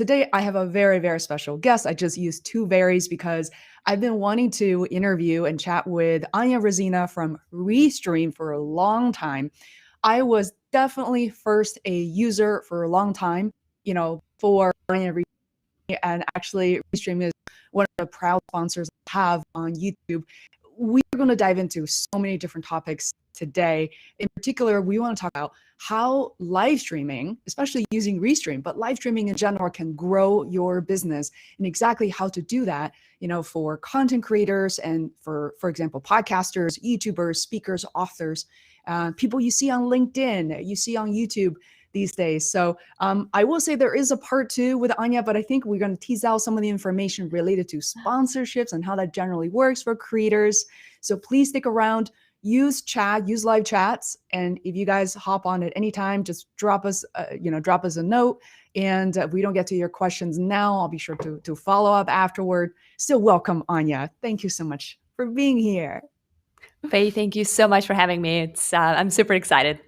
Today, I have a very, very special guest. I just used two varies because I've been wanting to interview and chat with Anya Razina from Restream for a long time. I was definitely first a user for a long time, for Anya Razina, and actually Restream is one of the proud sponsors I have on YouTube. We're going to dive into so many different topics today. In particular, we want to talk about how live streaming, especially using Restream, but live streaming in general can grow your business and exactly how to do that, for content creators and for example, podcasters, YouTubers, speakers, authors, people you see on LinkedIn, you see on YouTube these days. So I will say there is a part two with Anya, but I think we're going to tease out some of the information related to sponsorships and how that generally works for creators. So please stick around. Use chat, use live chats, and if you guys hop on at any time, just drop us a note. And if we don't get to your questions now, I'll be sure to follow up afterward. Still welcome, Anya. Thank you so much for being here. Faye, thank you so much for having me. I'm super excited.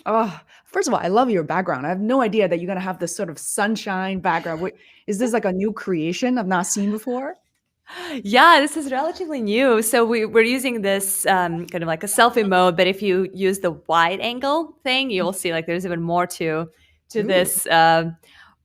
Oh, first of all, I love your background. I have no idea that you're going to have this sort of sunshine background. Wait, is this like a new creation I've not seen before? Yeah, this is relatively new. So we're using this kind of like a selfie mode, but if you use the wide angle thing, you'll see like there's even more to this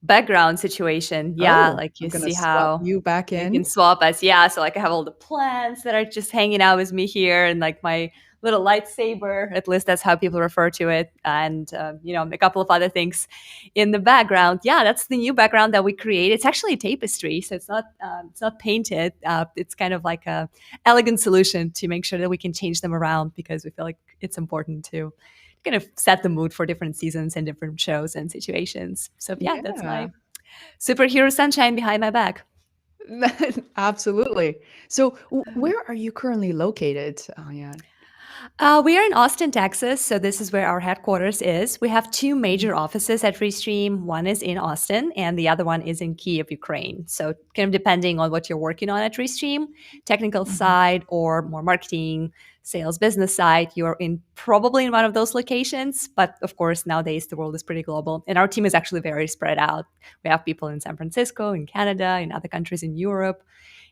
background situation. Yeah, like you see how you back in. You can swap us. Yeah, so like I have all the plants that are just hanging out with me here, and like my little lightsaber, at least that's how people refer to it, and a couple of other things in the background. Yeah, that's the new background that we created. It's actually a tapestry, so it's not painted. It's kind of like a elegant solution to make sure that we can change them around, because we feel like it's important to kind of set the mood for different seasons and different shows and situations. So yeah. That's my superhero sunshine behind my back. Absolutely. So where are you currently located, Anya? We are in Austin, Texas, so this is where our headquarters is. We have two major offices at Restream. One is in Austin, and the other one is in Kyiv, Ukraine. So kind of depending on what you're working on at Restream, technical side or more marketing, sales, business side, you're probably in one of those locations. But of course, nowadays the world is pretty global, and our team is actually very spread out. We have people in San Francisco, in Canada, in other countries in Europe.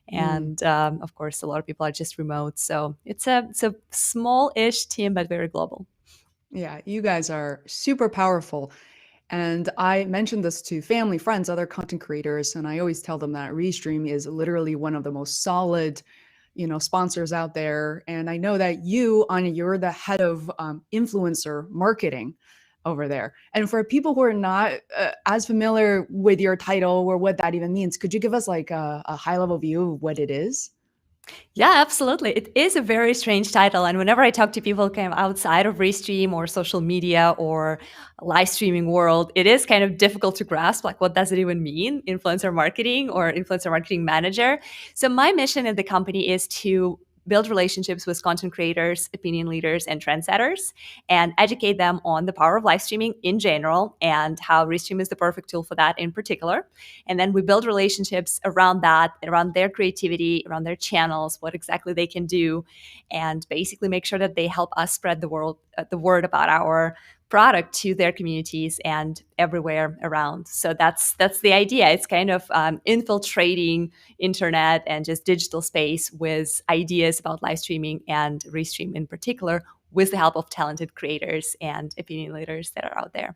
And of course, a lot of people are just remote. So it's a small-ish team, but very global. Yeah, you guys are super powerful. And I mentioned this to family, friends, other content creators, and I always tell them that Restream is literally one of the most solid, sponsors out there. And I know that you, Anya, you're the head of influencer marketing over there. And for people who are not as familiar with your title or what that even means, could you give us like a high-level view of what it is? Yeah, absolutely. It is a very strange title. And whenever I talk to people kind of outside of Restream or social media or live streaming world, it is kind of difficult to grasp, like, what does it even mean, influencer marketing or influencer marketing manager? So my mission in the company is to build relationships with content creators, opinion leaders, and trendsetters, and educate them on the power of live streaming in general and how Restream is the perfect tool for that in particular. And then we build relationships around that, around their creativity, around their channels, what exactly they can do, and basically make sure that they help us spread the word about our product to their communities and everywhere around. So that's the idea. It's kind of infiltrating internet and just digital space with ideas about live streaming and Restream in particular, with the help of talented creators and opinion leaders that are out there.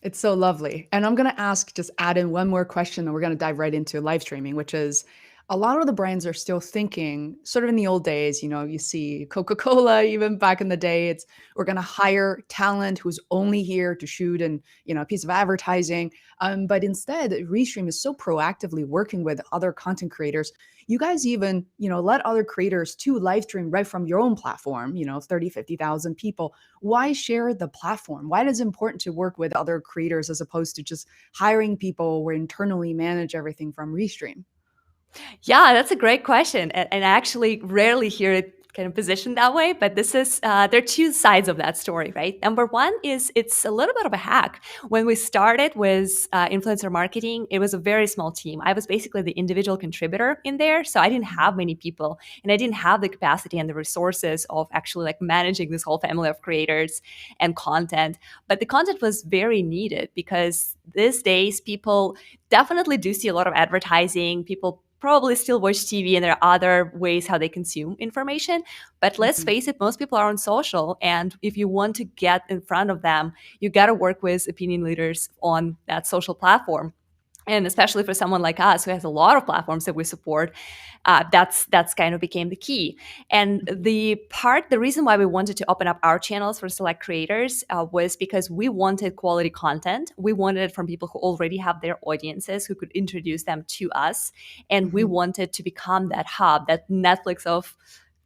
It's so lovely. And I'm going to just add in one more question, and we're going to dive right into live streaming, which is, a lot of the brands are still thinking sort of in the old days, you see Coca-Cola, even back in the day, we're going to hire talent who's only here to shoot a piece of advertising. But instead, Restream is so proactively working with other content creators. You guys even, let other creators to live stream right from your own platform, 30, 50,000 people. Why share the platform? Why is it important to work with other creators as opposed to just hiring people or internally manage everything from Restream? Yeah, that's a great question. And I actually rarely hear it kind of positioned that way, but this is there are two sides of that story, right? Number one is it's a little bit of a hack. When we started with influencer marketing, it was a very small team. I was basically the individual contributor in there, so I didn't have many people, and I didn't have the capacity and the resources of actually like managing this whole family of creators and content. But the content was very needed because these days people definitely do see a lot of advertising. People probably still watch TV, and there are other ways how they consume information. But let's face it, most people are on social. And if you want to get in front of them, you got to work with opinion leaders on that social platform. And especially for someone like us who has a lot of platforms that we support, that's kind of became the key. And the reason why we wanted to open up our channels for select creators was because we wanted quality content. We wanted it from people who already have their audiences, who could introduce them to us. And we wanted to become that hub, that Netflix of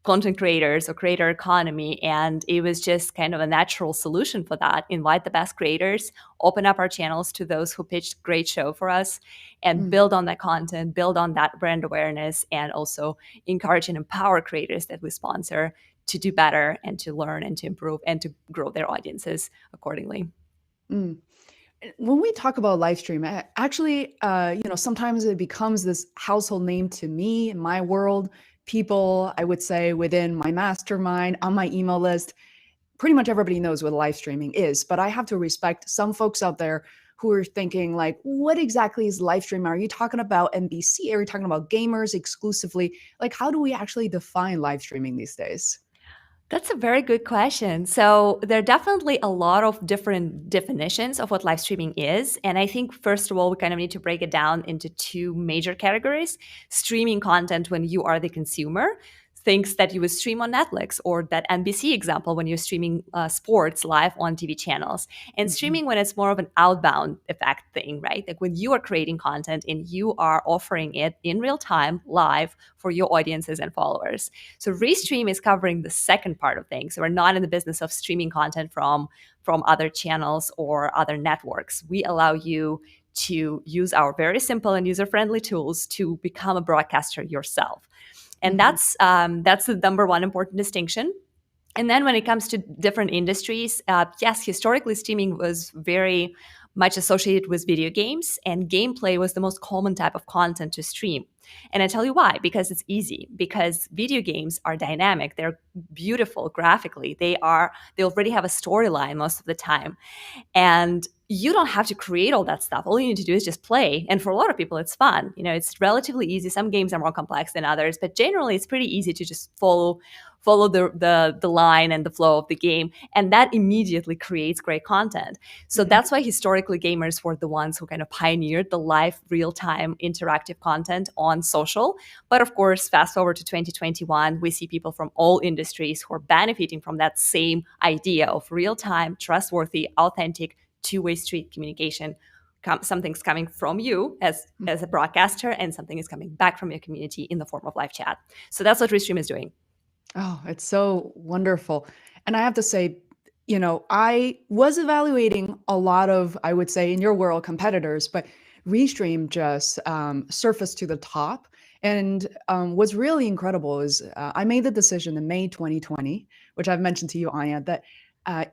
content creators or creator economy. And it was just kind of a natural solution for that. Invite the best creators, open up our channels to those who pitched great show for us, and build on that content, build on that brand awareness, and also encourage and empower creators that we sponsor to do better and to learn and to improve and to grow their audiences accordingly. Mm. When we talk about Livestream, actually, sometimes it becomes this household name to me in my world. People, I would say, within my mastermind, on my email list, pretty much everybody knows what live streaming is. But I have to respect some folks out there who are thinking like, what exactly is live stream? Are you talking about NBC? Are you talking about gamers exclusively? Like, how do we actually define live streaming these days? That's a very good question. So there are definitely a lot of different definitions of what live streaming is. And I think, first of all, we kind of need to break it down into two major categories. Streaming content when you are the consumer, things that you would stream on Netflix, or that NBC example when you're streaming sports live on TV channels. And streaming when it's more of an outbound effect thing, right? Like when you are creating content and you are offering it in real time, live for your audiences and followers. So Restream is covering the second part of things. So we're not in the business of streaming content from other channels or other networks. We allow you to use our very simple and user-friendly tools to become a broadcaster yourself. And that's the number one important distinction. And then when it comes to different industries, yes, historically streaming was very much associated with video games, and gameplay was the most common type of content to stream. And I tell you why, because it's easy, because video games are dynamic, they're beautiful graphically, they already have a storyline most of the time. And you don't have to create all that stuff. All you need to do is just play. And for a lot of people, it's fun. You know, it's relatively easy. Some games are more complex than others, but generally it's pretty easy to just follow the line and the flow of the game. And that immediately creates great content. So that's why historically gamers were the ones who kind of pioneered the live, real-time interactive content on social. But of course, fast forward to 2021, we see people from all industries who are benefiting from that same idea of real-time, trustworthy, authentic, two-way street communication. Something's coming from you as a broadcaster, and something is coming back from your community in the form of live chat. So that's what Restream is doing. Oh, it's so wonderful. And I have to say, I was evaluating a lot of, I would say, in your world, competitors, but Restream just surfaced to the top. And what's really incredible is I made the decision in May 2020, which I've mentioned to you, Anya, that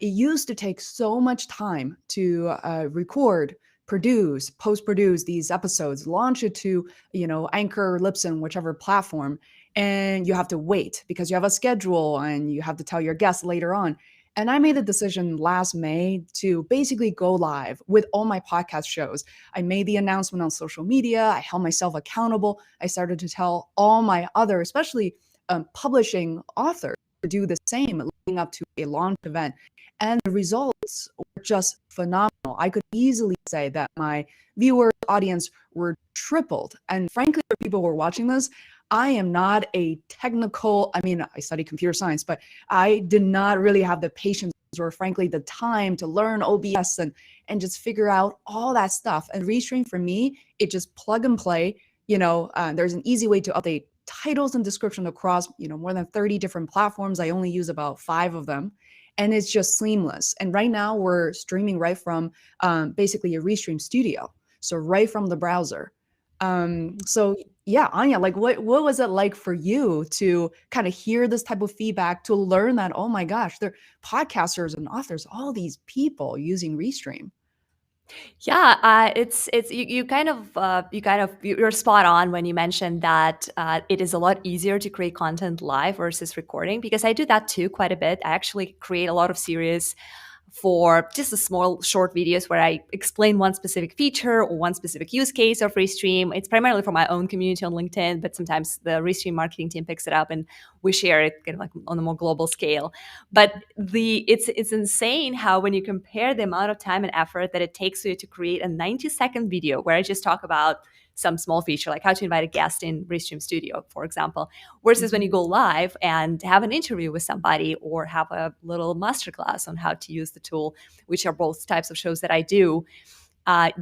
it used to take so much time to record, produce, post-produce these episodes, launch it to, Anchor, Libsyn, whichever platform. And you have to wait because you have a schedule and you have to tell your guests later on. And I made the decision last May to basically go live with all my podcast shows. I made the announcement on social media. I held myself accountable. I started to tell all my other, especially publishing authors, to do the same leading up to a launch event. And the results were just phenomenal. I could easily say that my viewer audience were tripled. And frankly, for people who are watching this, I am not a technical, I study computer science, but I did not really have the patience or frankly the time to learn OBS and just figure out all that stuff. And Restream for me, it just plug and play. There's an easy way to update titles and description across, more than 30 different platforms. I only use about 5 of them. And it's just seamless. And right now we're streaming right from basically a Restream studio. So right from the browser. So Yeah, Anya, like what was it like for you to kind of hear this type of feedback, to learn that, oh my gosh, there are podcasters and authors, all these people using Restream? Yeah, it's you're spot on when you mentioned that it is a lot easier to create content live versus recording, because I do that too quite a bit. I actually create a lot of series for just a small short videos where I explain one specific feature or one specific use case of Restream. It's primarily for my own community on LinkedIn, but sometimes the Restream marketing team picks it up and we share it kind of like on a more global scale. But it's insane how when you compare the amount of time and effort that it takes you to create a 90-second video where I just talk about some small feature like how to invite a guest in Restream Studio, for example, versus when Mhm. you go live and have an interview with somebody or have a little masterclass on how to use the tool, which are both types of shows that I do.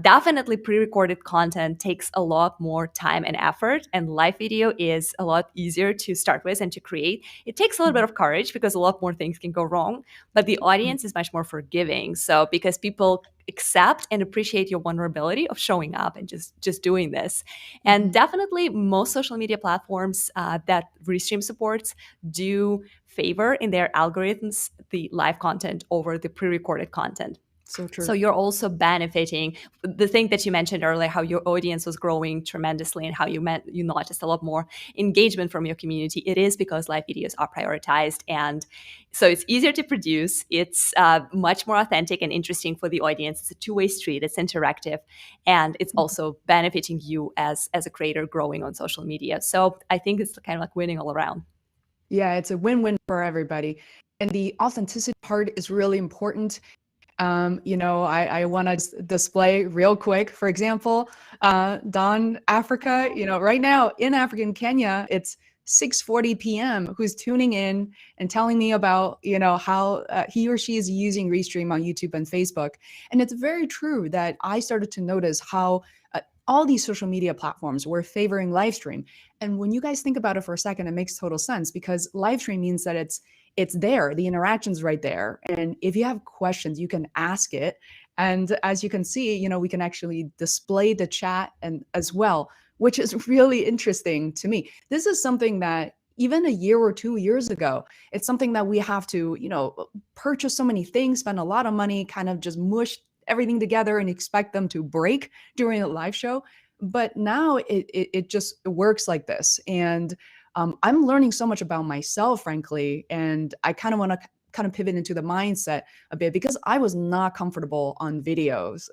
Definitely pre-recorded content takes a lot more time and effort, and live video is a lot easier to start with and to create. It takes a little bit Mhm. of courage because a lot more things can go wrong, but the Mhm. audience is much more forgiving. So because people accept and appreciate your vulnerability of showing up and just doing this. And Mhm. definitely most social media platforms that Restream supports do favor in their algorithms the live content over the pre-recorded content. So true. So you're also benefiting the thing that you mentioned earlier, how your audience was growing tremendously and how you noticed a lot more engagement from your community. It is because live videos are prioritized, and so it's easier to produce. It's much more authentic and interesting for the audience. It's a two-way street. It's interactive, and it's Mhm. also benefiting you as a creator growing on social media. So I think it's kind of like winning all around. Yeah, it's a win-win for everybody. And the authenticity part is really important. I want to display real quick. For example, Don Africa, right now in African Kenya, it's 6:40 p.m. Who's tuning in and telling me about, how he or she is using Restream on YouTube and Facebook. And it's very true that I started to notice how all these social media platforms were favoring live stream. And when you guys think about it for a second, it makes total sense because live stream means that it's there, the interaction's right there, and if you have questions you can ask it. And as you can see, we can actually display the chat and as well, which is really interesting to me. This is something that even a year or 2 years ago, it's something that we have to purchase so many things, spend a lot of money, kind of just mush everything together and expect them to break during a live show. But now it just works like this. And I'm learning so much about myself, frankly, and I kind of want to kind of pivot into the mindset a bit because I was not comfortable on videos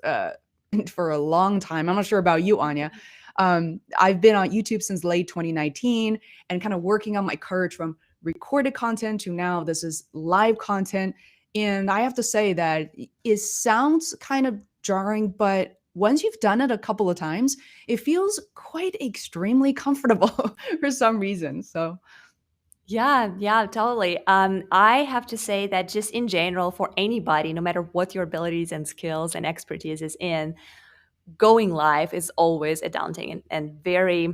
for a long time. I'm not sure about you, Anya. I've been on YouTube since late 2019 and kind of working on my courage from recorded content to now this is live content. And I have to say that it sounds kind of jarring, but once you've done it a couple of times, it feels quite extremely comfortable for some reason. So, Yeah, yeah, totally. I have to say that just in general, for anybody, no matter what your abilities and skills and expertise is in, going live is always a daunting and very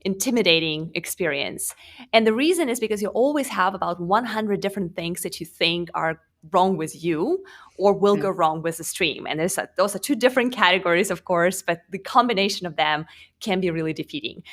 intimidating experience. And the reason is because you always have about 100 different things that you think are wrong with you or will yeah. go wrong with the stream. And those are two different categories, of course, but the combination of them can be really defeating.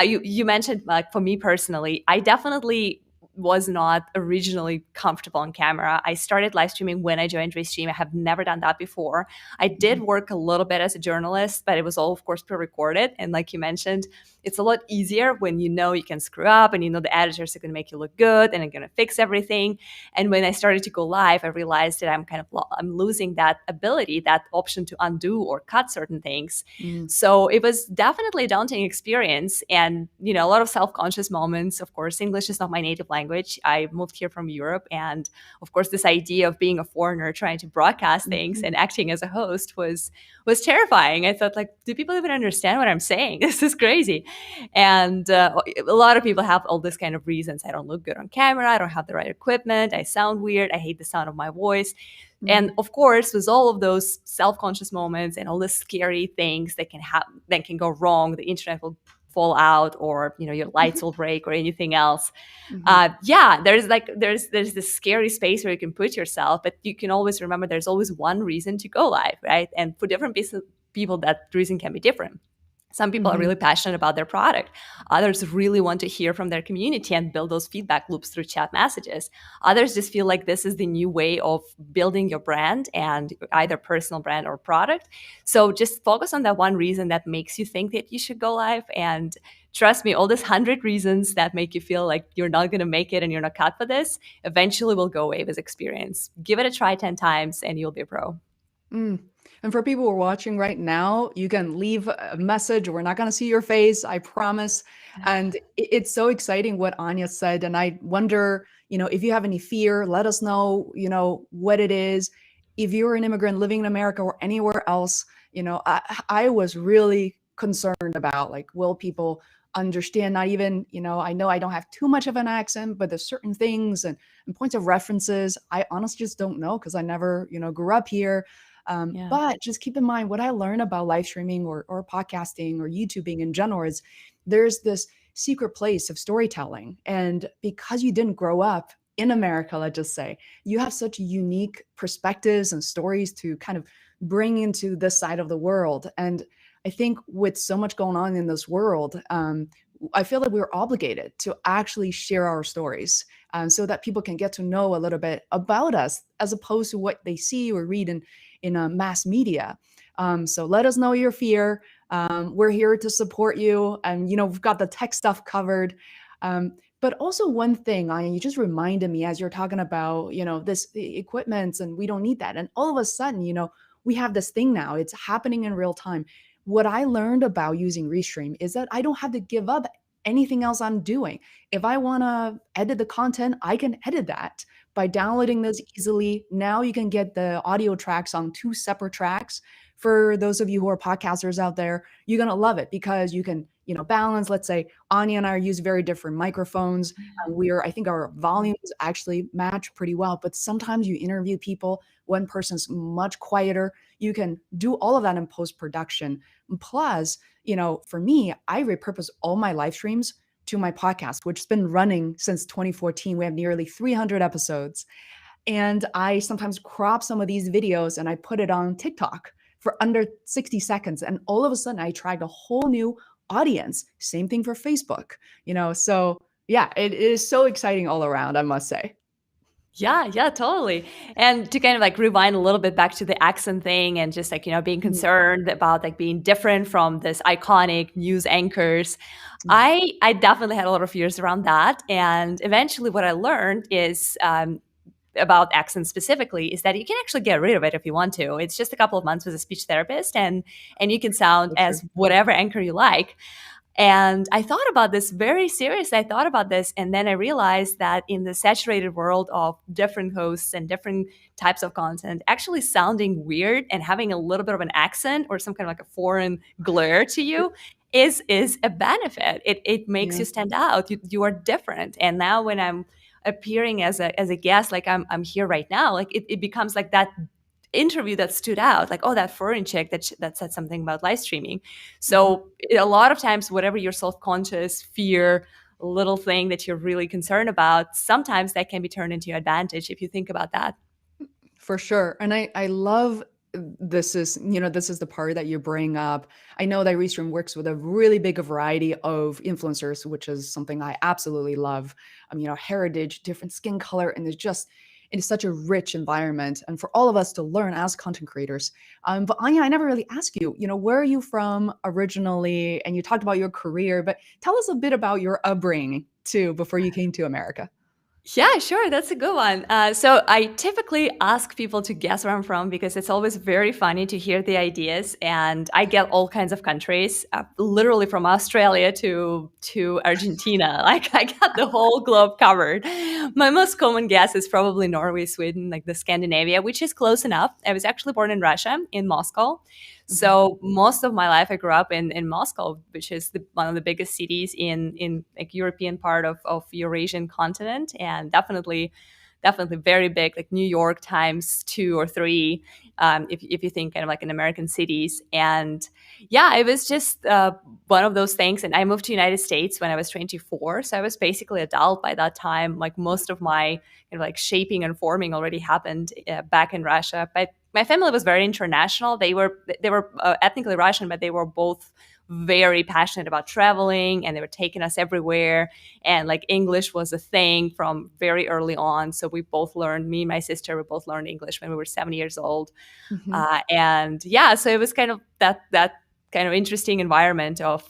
You mentioned, like, for me personally, I definitely was not originally comfortable on camera. I started live streaming when I joined Restream. I have never done that before. I did Mhm. work a little bit as a journalist, but it was all, of course, pre-recorded. And like you mentioned, it's a lot easier when you know you can screw up and you know the editors are going to make you look good and are going to fix everything. And when I started to go live, I realized that I'm losing that ability, that option to undo or cut certain things. Mm. So it was definitely a daunting experience, and a lot of self-conscious moments. Of course, English is not my native language. I moved here from Europe, and of course, this idea of being a foreigner trying to broadcast things Mhm. and acting as a host was terrifying. I thought, like, do people even understand what I'm saying? This is crazy. And a lot of people have all this kind of reasons. I don't look good on camera. I don't have the right equipment. I sound weird. I hate the sound of my voice. And Mhm. of course, with all of those self-conscious moments and all the scary things that can happen, that can go wrong, the internet will fall out, or your lights will break, or anything else. Mhm. Yeah, there's this scary space where you can put yourself, but you can always remember there's always one reason to go live, right? And for different people, that reason can be different. Some people are Mhm. really passionate about their product. Others really want to hear from their community and build those feedback loops through chat messages. Others just feel like this is the new way of building your brand and either personal brand or product. So just focus on that one reason that makes you think that you should go live. And trust me, all these 100 reasons that make you feel like you're not going to make it and you're not cut for this eventually will go away with experience. Give it a try 10 times and you'll be a pro. Mm. And for people who are watching right now, you can leave a message. We're not going to see your face, I promise. And it's so exciting what Anya said. And I wonder, if you have any fear, let us know, what it is. If you're an immigrant living in America or anywhere else, I was really concerned about, like, will people understand? Not even, I know I don't have too much of an accent, but there's certain things and points of references I honestly just don't know because I never, grew up here. Yeah. But just keep in mind what I learned about live streaming or podcasting or YouTubing in general is there's this secret place of storytelling. And because you didn't grow up in America, let's just say, you have such unique perspectives and stories to kind of bring into this side of the world. And I think with so much going on in this world, I feel like we're obligated to actually share our stories so that people can get to know a little bit about us as opposed to what they see or read in mass media. So let us know your fear. We're here to support you. And, we've got the tech stuff covered. But also one thing, Anya, you just reminded me as you're talking about, this equipment and we don't need that. And all of a sudden, we have this thing now. It's happening in real time. What I learned about using Restream is that I don't have to give up anything else I'm doing. If I want to edit the content, I can edit that by downloading those easily. Now you can get the audio tracks on 2 separate tracks. For those of you who are podcasters out there, you're going to love it because you can, balance. Let's say Anya and I use very different microphones. I think our volumes actually match pretty well, but sometimes you interview people, one person's much quieter. You can do all of that in post-production. Plus, for me, I repurpose all my live streams to my podcast, which has been running since 2014. We have nearly 300 episodes. And I sometimes crop some of these videos and I put it on TikTok for under 60 seconds. And all of a sudden, I attract a whole new audience. Same thing for Facebook, So yeah, it is so exciting all around, I must say. Yeah, totally. And to kind of like rewind a little bit back to the accent thing and just like, being concerned about like being different from this iconic news anchors. I definitely had a lot of fears around that. And eventually what I learned is about accents specifically is that you can actually get rid of it if you want to. It's just a couple of months with a speech therapist and you can sound So true. as whatever anchor you like. And I thought about this very seriously. I thought about this, and then I realized that in the saturated world of different hosts and different types of content, actually sounding weird and having a little bit of an accent or some kind of like a foreign glare to you is a benefit. It makes Yeah. you stand out. You are different. And now when I'm appearing as a guest, like I'm here right now, like it becomes like that interview that stood out, like, oh, that foreign chick that said something about live streaming. So a lot of times, whatever your self-conscious fear, little thing that you're really concerned about, sometimes that can be turned into your advantage if you think about that. For sure. And I love this is the part that you bring up. I know that Restream works with a really big variety of influencers, which is something I absolutely love. Heritage, different skin color, and it is such a rich environment. And for all of us to learn as content creators. But Anya, I never really asked you, where are you from originally? And you talked about your career, but tell us a bit about your upbringing too before you came to America. Yeah, sure. That's a good one. So I typically ask people to guess where I'm from because it's always very funny to hear the ideas, and I get all kinds of countries, literally from Australia to Argentina. Like I got the whole globe covered. My most common guess is probably Norway, Sweden, like the Scandinavia, which is close enough. I was actually born in Russia, in Moscow. Mhm. So most of my life, I grew up in Moscow, which is one of the biggest cities in like European part of Eurasian continent, and definitely very big, like New York times 2 or 3, if you think kind of like in American cities. And yeah, it was just one of those things. And I moved to United States when I was 24, so I was basically adult by that time. Like most of my kind of like shaping and forming already happened back in Russia, but my family was very international. They were ethnically Russian, but they were both very passionate about traveling, and they were taking us everywhere. And like English was a thing from very early on. So we both learned, me and my sister, we both learned English when we were 7 years old. Mhm. And yeah, so it was kind of that kind of interesting environment of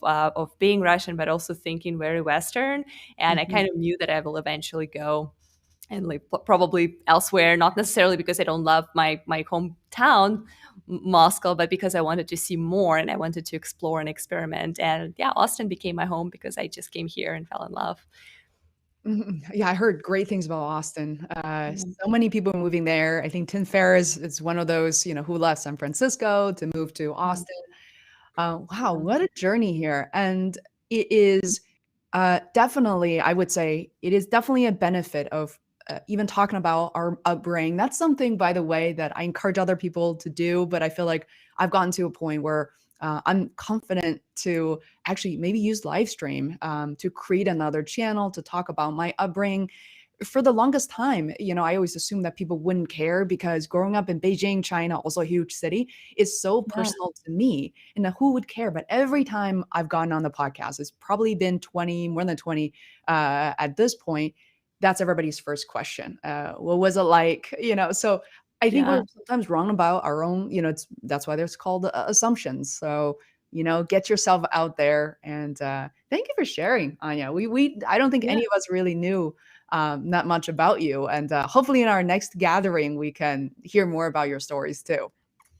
being Russian, but also thinking very Western. And I Mhm. kind of knew that I will eventually go and live probably elsewhere, not necessarily because I don't love my hometown, Moscow, but because I wanted to see more and I wanted to explore and experiment. And yeah, Austin became my home because I just came here and fell in love. Mhm. Yeah, I heard great things about Austin. Yeah. So many people are moving there. I think Tim Ferriss is one of those, who left San Francisco to move to Yeah. Austin. Wow, what a journey here. And it is definitely, I would say, it is definitely a benefit of even talking about our upbringing. That's something, by the way, that I encourage other people to do. But I feel like I've gotten to a point where I'm confident to actually maybe use Livestream to create another channel to talk about my upbringing. For the longest time, I always assumed that people wouldn't care because growing up in Beijing, China, also a huge city, is so Yeah. personal to me. And who would care? But every time I've gotten on the podcast, it's probably been 20, more than 20 at this point. That's everybody's first question. What was it like? So I think Yeah. we're sometimes wrong about our own, that's why there's called assumptions. So, get yourself out there and thank you for sharing, Anya. I don't think Yeah. any of us really knew not much about you. And hopefully, in our next gathering, we can hear more about your stories too.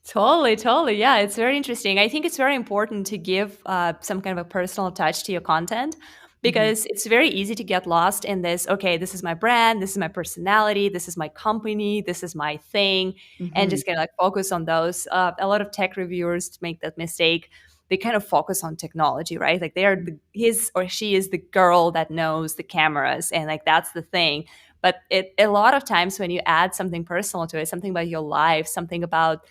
Totally, totally. Yeah, it's very interesting. I think it's very important to give some kind of a personal touch to your content Mhm. because it's very easy to get lost in this. Okay, this is my brand, this is my personality, this is my company, this is my thing, and Mhm. just kind of like focus on those. A lot of tech reviewers make that mistake. They kind of focus on technology, right? Like they are his or she is the girl that knows the cameras, and like that's the thing. But a lot of times when you add something personal to it, something about your life, something about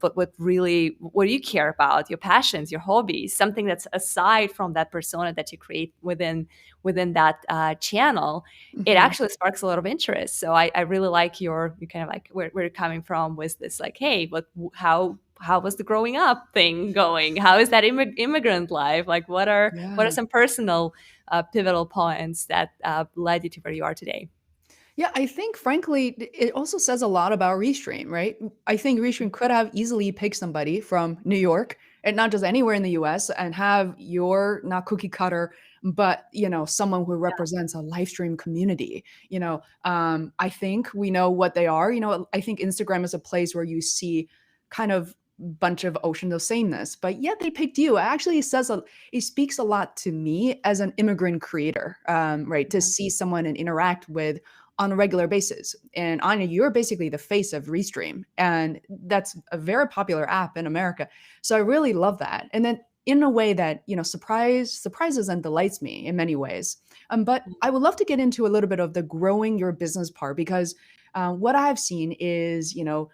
but what do you care about, your passions, your hobbies, something that's aside from that persona that you create within that channel, it Mhm. actually sparks a lot of interest. So I really like you kind of like where you're coming from with this, like, hey, what how was the growing up thing going? How is that immigrant life? Like, what are Yeah. some personal pivotal points that led you to where you are today? Yeah, I think frankly, it also says a lot about Restream, right? I think Restream could have easily picked somebody from New York and not just anywhere in the US and have your not cookie cutter, but someone who Yeah. represents a live stream community. I think we know what they are. I think Instagram is a place where you see kind of bunch of ocean of sameness, but yet they picked you. Actually, it speaks a lot to me as an immigrant creator, right? To see someone and interact with on a regular basis. And Anya, you're basically the face of Restream, and that's a very popular app in America. So I really love that. And then in a way that surprises and delights me in many ways. But I would love to get into a little bit of the growing your business part because what I've seen is you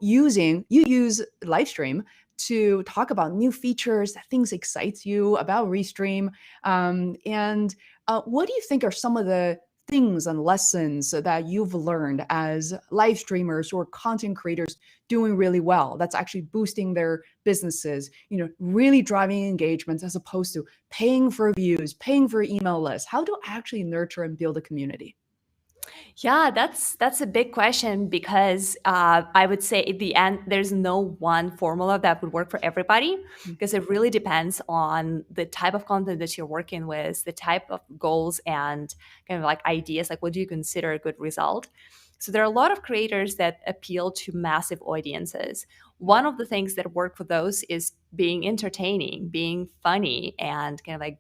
use Livestream to talk about new features that things excites you about Restream. And what do you think are some of the things and lessons that you've learned as live streamers or content creators doing really well that's actually boosting their businesses, really driving engagements as opposed to paying for views, paying for email lists? How to actually nurture and build a community? Yeah, that's a big question because I would say at the end there's no one formula that would work for everybody because it really depends on the type of content that you're working with, the type of goals and kind of like ideas, like what do you consider a good result. So there are a lot of creators that appeal to massive audiences. One of the things that work for those is being entertaining, being funny, and kind of like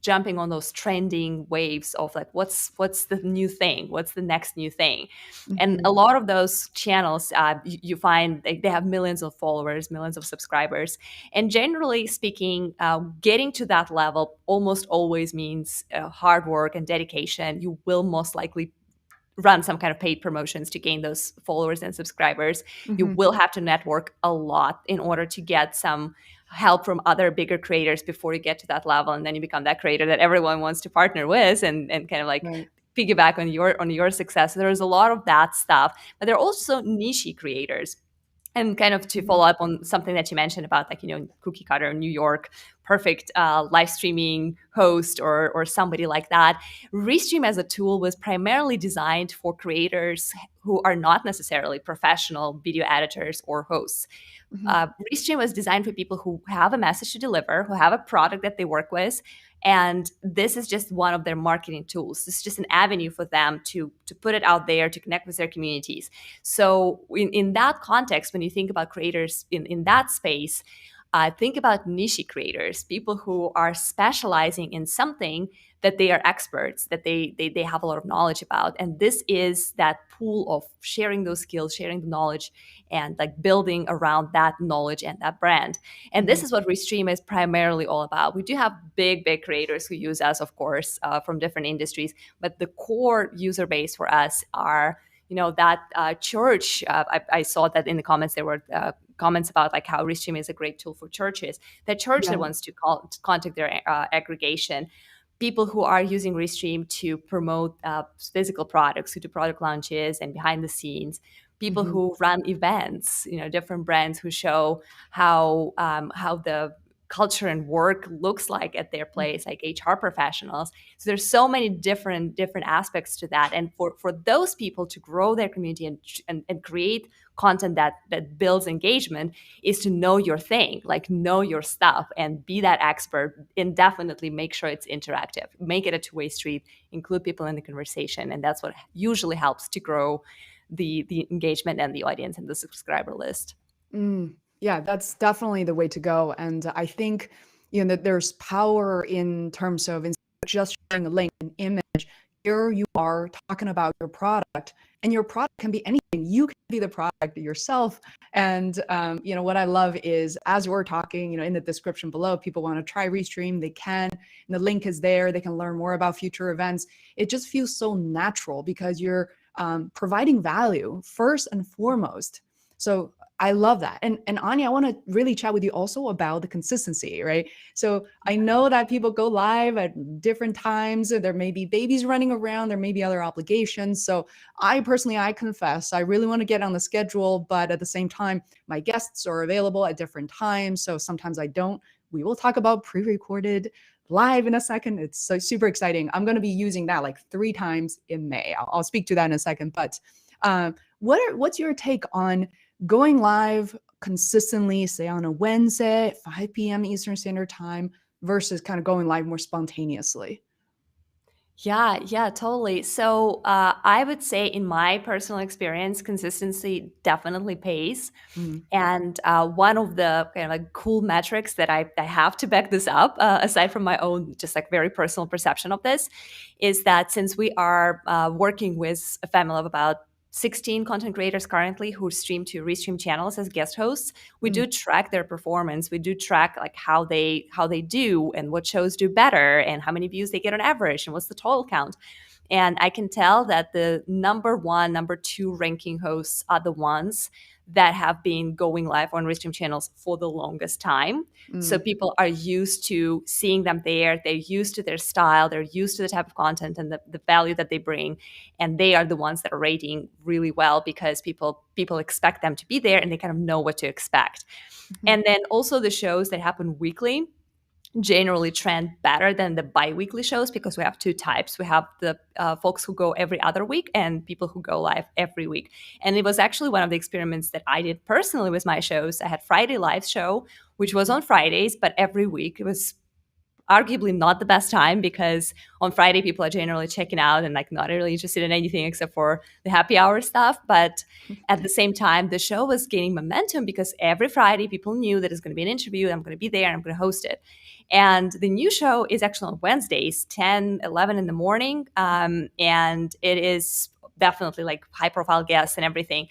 jumping on those trending waves of like what's the new thing, what's the next new thing. And Mhm. a lot of those channels you find they have millions of followers, millions of subscribers, and generally speaking getting to that level almost always means hard work and dedication. You will most likely run some kind of paid promotions to gain those followers and subscribers. You Mhm. will have to network a lot in order to get some help from other bigger creators before you get to that level, and then you become that creator that everyone wants to partner with and kind of like Right. piggyback on your success. So there's a lot of that stuff, but there are also niche creators. And kind of to Mhm. follow up on something that you mentioned about, like, cookie cutter New York, perfect live streaming host or somebody like that. Restream as a tool was primarily designed for creators who are not necessarily professional video editors or hosts. Mhm. Restream was designed for people who have a message to deliver, who have a product that they work with, and this is just one of their marketing tools. This is just an avenue for them to put it out there, to connect with their communities. So in that context, when you think about creators in that space, think about niche creators, people who are specializing in something that they are experts, that they have a lot of knowledge about. And this is that pool of sharing those skills, sharing the knowledge, and like building around that knowledge and that brand. And this Mhm. is what Restream is primarily all about. We do have big creators who use us, of course, from different industries, but the core user base for us are, that church. I saw that in the comments there were comments about like how Restream is a great tool for churches. That church that Yeah. wants to contact their aggregation, people who are using Restream to promote physical products, who do product launches and behind the scenes, people Mhm. who run events, different brands who show how the culture and work looks like at their Mhm. place, like HR professionals. So there's so many different aspects to that, and for those people to grow their community and create content that builds engagement is to know your thing, like know your stuff and be that expert, and definitely make sure it's interactive, make it a two-way street, include people in the conversation, and that's what usually helps to grow the engagement and the audience and the subscriber list. Yeah, that's definitely the way to go. And I think, that there's power in terms of instead of just sharing a link, an image, here you are talking about your product, and your product can be anything. You can be the product yourself. And, what I love is as we're talking, in the description below, people want to try Restream, they can, and the link is there. They can learn more about future events. It just feels so natural because you're providing value first and foremost. So I love that. And Anya, I want to really chat with you also about the consistency, right? So I know that people go live at different times. There may be babies running around, there may be other obligations. So I confess, I really want to get on the schedule, but at the same time, my guests are available at different times. So sometimes I don't. We will talk about pre-recorded live in a second. It's so super exciting. I'm going to be using that like 3 times in May. I'll speak to that in a second. But what's your take on going live consistently, say on a Wednesday at 5 p.m. Eastern Standard Time versus kind of going live more spontaneously? Yeah, totally. So I would say, in my personal experience, consistency definitely pays. Mm, And one of the kind of like cool metrics that I have to back this up, aside from my own just like very personal perception of this, is that since we are working with a family of about 16 content creators currently who stream to Restream channels as guest hosts, we mm, do track their performance. We do track like how they do and what shows do better and how many views they get on average and what's the total count. And I can tell that the number one, number two ranking hosts are the ones that have been going live on Restream channels for the longest time. So mm, people are used to seeing them there. They're used to their style. They're used to the type of content and the value that they bring. And they are the ones that are rating really well because people expect them to be there and they kind of know what to expect. mhm, And then also the shows that happen weekly generally trend better than the bi-weekly shows because we have two types. We have the folks who go every other week and people who go live every week. And it was actually one of the experiments that I did personally with my shows. I had Friday live show, which was on Fridays, but every week. It was arguably not the best time because on Friday people are generally checking out and like not really interested in anything except for the happy hour stuff. But at the same time, the show was gaining momentum because every Friday people knew that it's going to be an interview. I'm going to be there and I'm going to host it. And the new show is actually on Wednesdays, 10, 11 in the morning. And it is definitely like high profile guests and everything.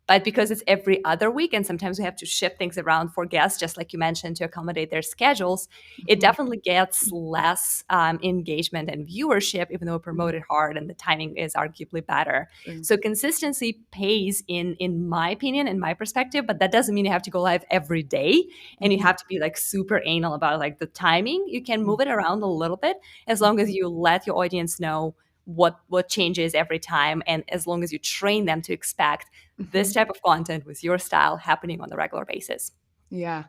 But because it's every other week, and sometimes we have to shift things around for guests, just like you mentioned, to accommodate their schedules, it mhm, definitely gets less engagement and viewership, even though we promote mhm. it hard and the timing is arguably better. True. So consistency pays in my opinion, in my perspective, but that doesn't mean you have to go live every day and you Mhm, have to be like super anal about like the timing. You can mm, move it around a little bit as mm, long as you let your audience know what changes every time. And as long as you train them to expect this type of content with your style happening on a regular basis. Yeah,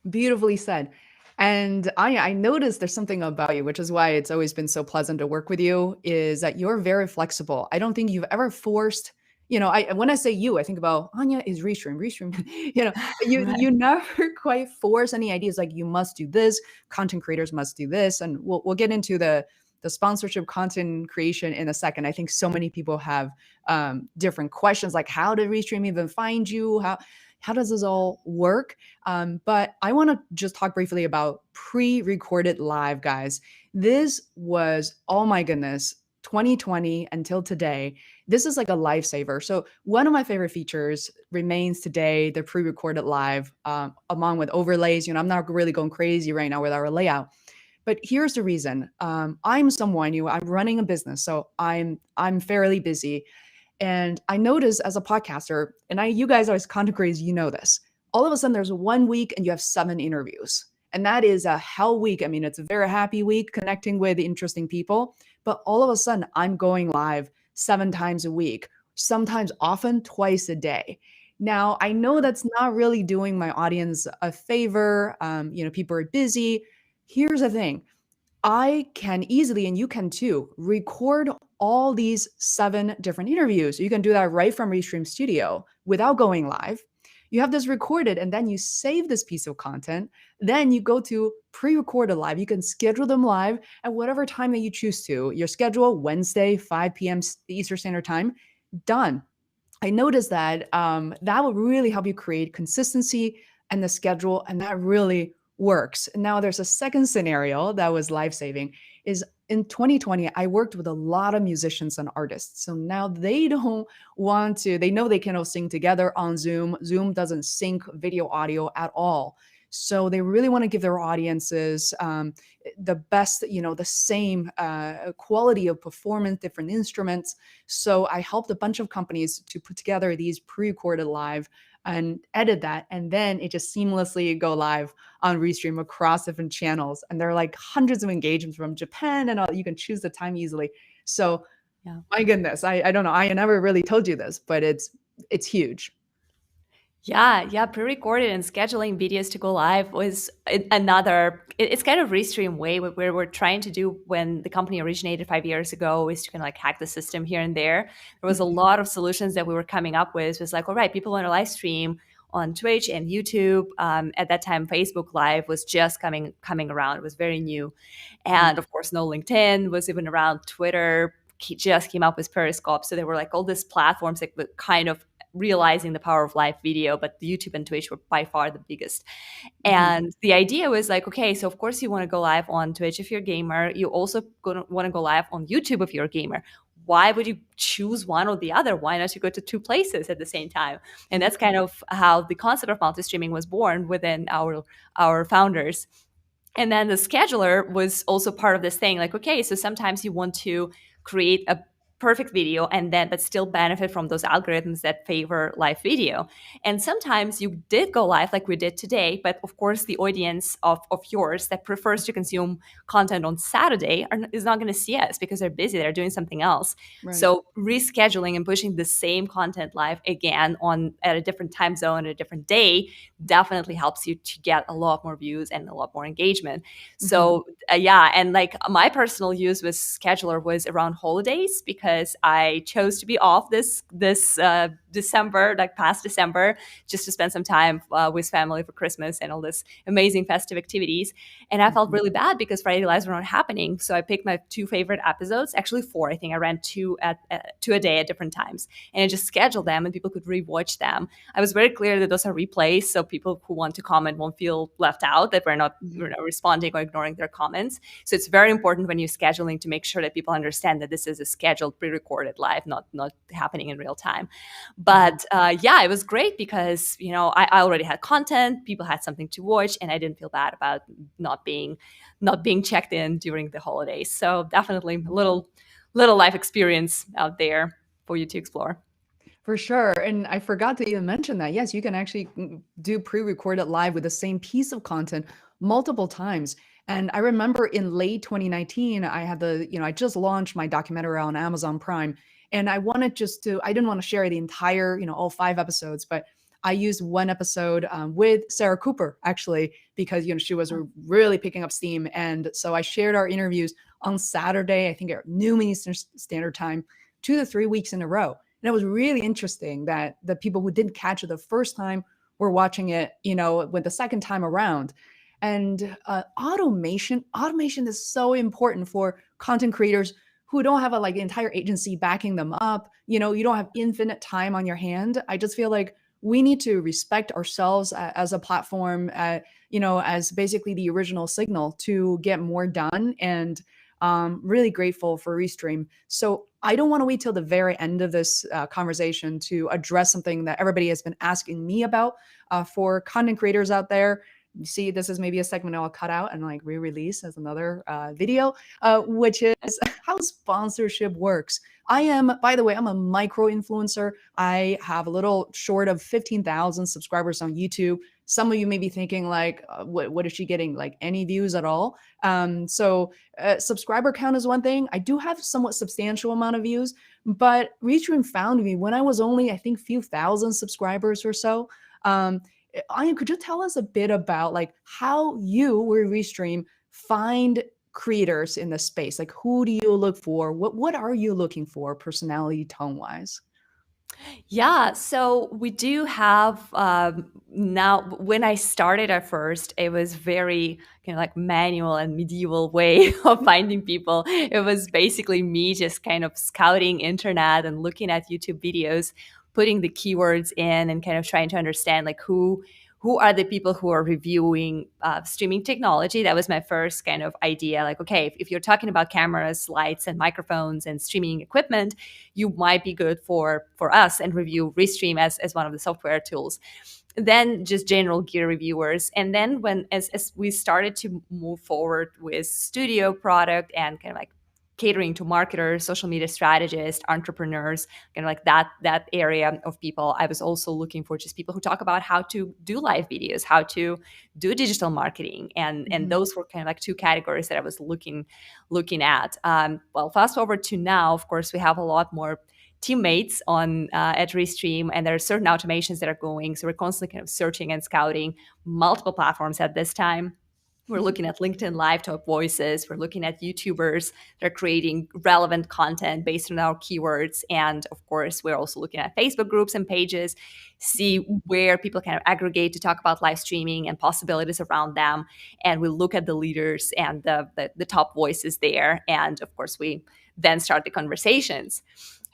beautifully said. And I noticed there's something about you, which is why it's always been so pleasant to work with you, is that you're very flexible. I don't think you've ever forced, I when I say you, I think about Anya is Restream, Restream, you Right. never quite force any ideas like you must do this, content creators must do this. And we'll get into the sponsorship content creation in a second. I think so many people have different questions like how did Restream even find you? How does this all work? But I want to just talk briefly about pre-recorded live, guys. This was, oh my goodness, 2020 until today. This is like a lifesaver. So one of my favorite features remains today, the pre-recorded live, along with overlays. I'm not really going crazy right now with our layout. But here's the reason. I'm someone, I'm running a business, so I'm fairly busy. And I notice as a podcaster, and you guys are as content creators, you know this. All of a sudden, there's 1 week and you have 7 interviews. And that is a hell week. I mean, it's a very happy week connecting with interesting people. But all of a sudden, I'm going live 7 times a week, sometimes often twice a day. Now, I know that's not really doing my audience a favor. People are busy. Here's the thing. I can easily, and you can too, record all these 7 different interviews. You can do that right from Restream Studio without going live. You have this recorded, and then you save this piece of content. Then you go to pre-recorded live. You can schedule them live at whatever time that you choose to. Your schedule, Wednesday, 5 p.m. Eastern Standard Time, done. I noticed that that will really help you create consistency and the schedule, and that really works. Now, there's a second scenario that was life-saving. Is in 2020, I worked with a lot of musicians and artists. So now they don't want to. They know they cannot sing together on Zoom. Zoom doesn't sync video audio at all. So they really want to give their audiences the best, the same quality of performance, different instruments. So I helped a bunch of companies to put together these pre-recorded live and edit that, and then it just seamlessly go live on Restream across different channels. And there are like hundreds of engagements from Japan and all. You can choose the time easily. So Yeah. my goodness, I don't know. I never really told you this, but it's huge. Yeah, pre-recorded and scheduling videos to go live was another. It's kind of Restream way where we're trying to do when the company originated 5 years ago is to kind of like hack the system here and there. There was a lot of solutions that we were coming up with. It was like, all right, people want to live stream on Twitch and YouTube. At that time, Facebook Live was just coming around. It was very new, and of course, no LinkedIn was even around. Twitter just came up with Periscope, so there were like all these platforms that were kind of realizing the power of live video, but YouTube and Twitch were by far the biggest. And the idea was like, okay, so of course you want to go live on Twitch if you're a gamer. You also want to go live on YouTube if you're a gamer. Why would you choose one or the other? Why not you go to 2 places at the same time? And that's kind of how the concept of multi-streaming was born within our founders. And then the scheduler was also part of this thing. Like, okay, so sometimes you want to create a perfect video and then but still benefit from those algorithms that favor live video. And sometimes you did go live like we did today, but of course the audience of yours that prefers to consume content on Saturday is not going to see us because they're busy, they're doing something else. Right. So rescheduling and pushing the same content live again at a different time zone, at a different day, definitely helps you to get a lot more views and a lot more engagement. So yeah, and like my personal use with scheduler was around holidays because I chose to be off this December, like past December, just to spend some time with family for Christmas and all this amazing festive activities. And I felt really bad because Friday Lives were not happening. So I picked my 2 favorite episodes, actually 4. I think I ran 2 a day at different times, and I just scheduled them, and people could rewatch them. I was very clear that those are replays, so people who want to comment won't feel left out, that we're not responding or ignoring their comments. So it's very important when you're scheduling to make sure that people understand that this is a scheduled, pre-recorded live, not happening in real time. But yeah, it was great because I already had content, people had something to watch, and I didn't feel bad about not being checked in during the holidays. So definitely a little life experience out there for you to explore. For sure. And I forgot to even mention that. Yes, you can actually do pre-recorded live with the same piece of content multiple times. And I remember in late 2019, I had I just launched my documentary on Amazon Prime. And I wanted I didn't want to share the entire, all 5 episodes, but I used one episode with Sarah Cooper, actually, because, she was really picking up steam. And so I shared our interviews on Saturday, I think at noon Eastern Standard Time, 2 to 3 weeks in a row. And it was really interesting that the people who didn't catch it the first time were watching it, with the second time around. And automation is so important for content creators who don't have a like entire agency backing them up. You don't have infinite time on your hand. I just feel like we need to respect ourselves as a platform, as basically the original signal to get more done. And really grateful for Restream. So I don't want to wait till the very end of this conversation to address something that everybody has been asking me about for content creators out there. You see, this is maybe a segment I'll cut out and like re-release as another video, which is how sponsorship works. By the way, I'm a micro influencer. I have a little short of 15,000 subscribers on YouTube. Some of you may be thinking like, what is she getting? Like any views at all? So subscriber count is one thing. I do have somewhat substantial amount of views, but Restream found me when I was only, I think, few thousand subscribers or so. Anya, could you tell us a bit about like how you or Restream find creators in the space? Like who do you look for? What are you looking for personality tone wise? Yeah, so we do have now. When I started at first, it was very kind of like manual and medieval way of finding people. It was basically me just kind of scouting internet and looking at YouTube videos, putting the keywords in, and kind of trying to understand like who are the people who are reviewing streaming technology. That was my first kind of idea. Like, okay, if you're talking about cameras, lights, and microphones and streaming equipment, you might be good for us and review Restream as one of the software tools. Then just general gear reviewers. And then as we started to move forward with studio product and kind of like catering to marketers, social media strategists, entrepreneurs, kind of like that area of people, I was also looking for just people who talk about how to do live videos, how to do digital marketing, and those were kind of like two categories that I was looking at. Well, fast forward to now, of course, we have a lot more teammates on at Restream, and there are certain automations that are going. So we're constantly kind of searching and scouting multiple platforms at this time. We're looking at LinkedIn Live top voices. We're looking at YouTubers that are creating relevant content based on our keywords. And of course, we're also looking at Facebook groups and pages, see where people kind of aggregate to talk about live streaming and possibilities around them. And we look at the leaders and the top voices there. And of course, we then start the conversations.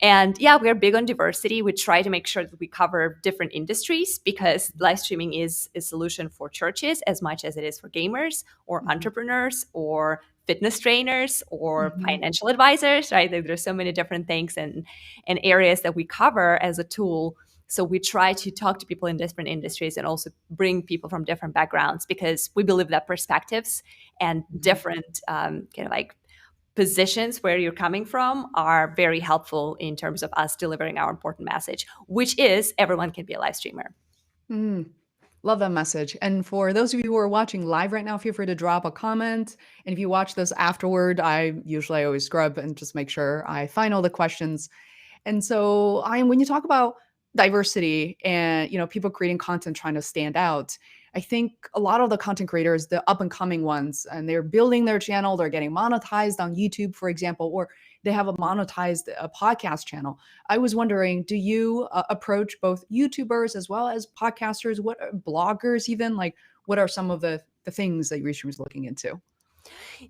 And yeah, we're big on diversity. We try to make sure that we cover different industries because live streaming is a solution for churches as much as it is for gamers or entrepreneurs or fitness trainers or financial advisors, right? There's so many different things and areas that we cover as a tool. So we try to talk to people in different industries and also bring people from different backgrounds because we believe that perspectives and different kind of like positions where you're coming from are very helpful in terms of us delivering our important message, which is everyone can be a live streamer. Love that message. And for those of you who are watching live right now, feel free to drop a comment. And if you watch this afterward, I always scrub and just make sure I find all the questions. And so when you talk about diversity and, people creating content trying to stand out, I think a lot of the content creators, the up and coming ones, and they're building their channel, they're getting monetized on YouTube, for example, or they have a monetized podcast channel. I was wondering, do you approach both YouTubers as well as podcasters, bloggers even? Like, what are some of the things that Restream is looking into?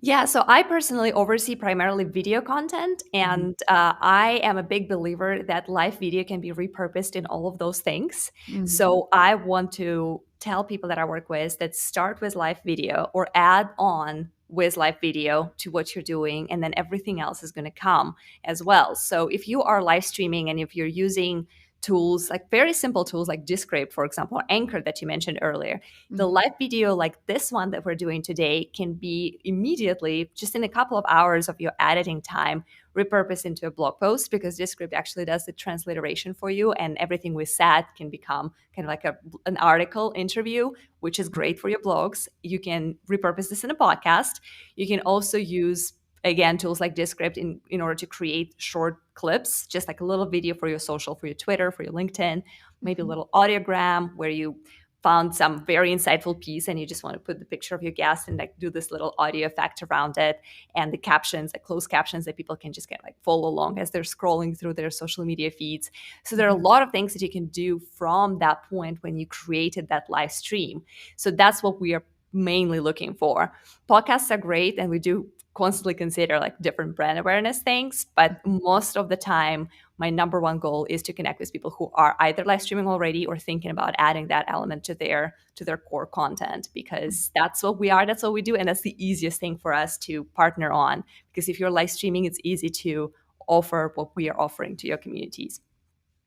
Yeah, so I personally oversee primarily video content, and I am a big believer that live video can be repurposed in all of those things. So I want to tell people that I work with that start with live video or add on with live video to what you're doing, and then everything else is going to come as well. So if you are live streaming and if you're using tools, like very simple tools like Descript, for example, or Anchor that you mentioned earlier. The Mhm. live video like this one that we're doing today can be immediately, just in a couple of hours of your editing time, repurposed into a blog post, because Descript actually does the transliteration for you, and everything we said can become kind of like an article interview, which is great for your blogs. You can repurpose this in a podcast. You can also use, again, tools like Descript in order to create short clips, just like a little video for your social, for your Twitter, for your LinkedIn, maybe a Mhm. little audiogram where you found some very insightful piece and you just want to put the picture of your guest and like do this little audio effect around it, and the captions, like closed captions that people can just get like follow along as they're scrolling through their social media feeds. So there are a Mhm. lot of things that you can do from that point when you created that live stream. So that's what we are mainly looking for. Podcasts are great, and we do constantly consider like different brand awareness things, but most of the time my number one goal is to connect with people who are either live streaming already or thinking about adding that element to their core content, because that's what we are, that's what we do, and that's the easiest thing for us to partner on, because if you're live streaming, it's easy to offer what we are offering to your communities.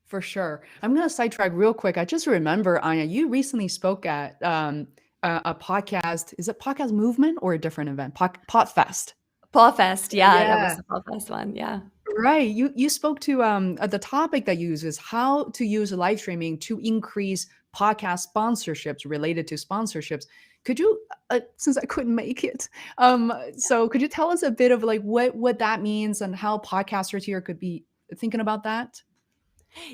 For sure. I'm gonna sidetrack real quick. I just remember, Anya, you recently spoke at a podcast. Is it Podcast Movement or a different event? Podfest. Podfest, yeah, that was Yeah. the Podfest one, yeah. Right. You spoke to the topic that you use is how to use live streaming to increase podcast sponsorships related to sponsorships. Could you, since I couldn't make it, so could you tell us a bit of like what that means and how podcasters here could be thinking about that?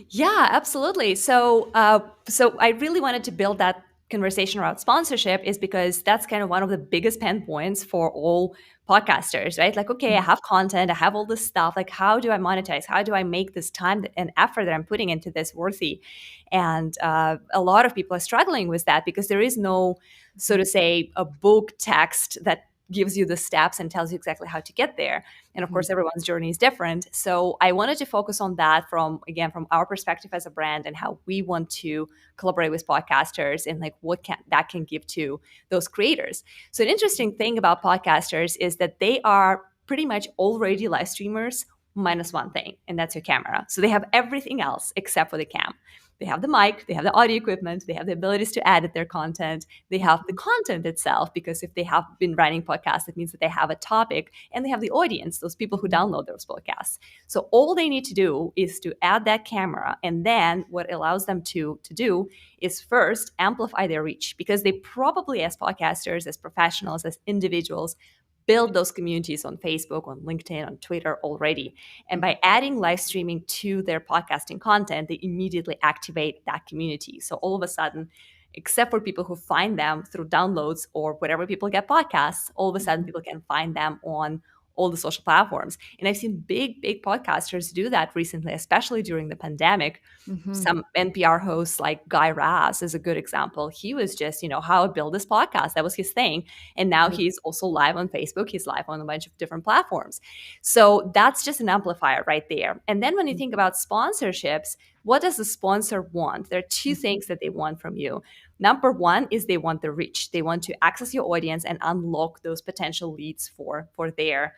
Yeah, absolutely. So I really wanted to build that conversation around sponsorship, is because that's kind of one of the biggest pain points for all podcasters, right? Like, okay, I Mhm. have content, I have all this stuff. Like, how do I monetize? How do I make this time and effort that I'm putting into this worthy? And a lot of people are struggling with that because there is no, so to say, a book text that gives you the steps and tells you exactly how to get there. And of Mhm. course, everyone's journey is different. So I wanted to focus on that from, again, from our perspective as a brand and how we want to collaborate with podcasters and like what can that can give to those creators. So an interesting thing about podcasters is that they are pretty much already live streamers minus one thing, and that's your camera. So they have everything else except for the cam. They have the mic, they have the audio equipment, they have the abilities to edit their content, they have the content itself, because if they have been writing podcasts, it means that they have a topic, and they have the audience, those people who Mhm. download those podcasts. So all they need to do is to add that camera, and then what it allows them to do is first amplify their reach, because they probably, as podcasters, as professionals, as individuals, build those communities on Facebook, on LinkedIn, on Twitter already. And Mhm. by adding live streaming to their podcasting content, they immediately activate that community. So all of a sudden, except for people who find them through downloads or whatever people get podcasts, all of a sudden Mhm. people can find them on all the social platforms. And I've seen big podcasters do that recently, especially during the pandemic. Mhm. Some NPR hosts like Guy Raz is a good example. He was just, how to build this podcast. That was his thing. And now Mhm. he's also live on Facebook. He's live on a bunch of different platforms. So that's just an amplifier right there. And then when you think about sponsorships, what does the sponsor want? There are two Mhm. things that they want from you. Number one is they want the reach. They want to access your audience and unlock those potential leads for their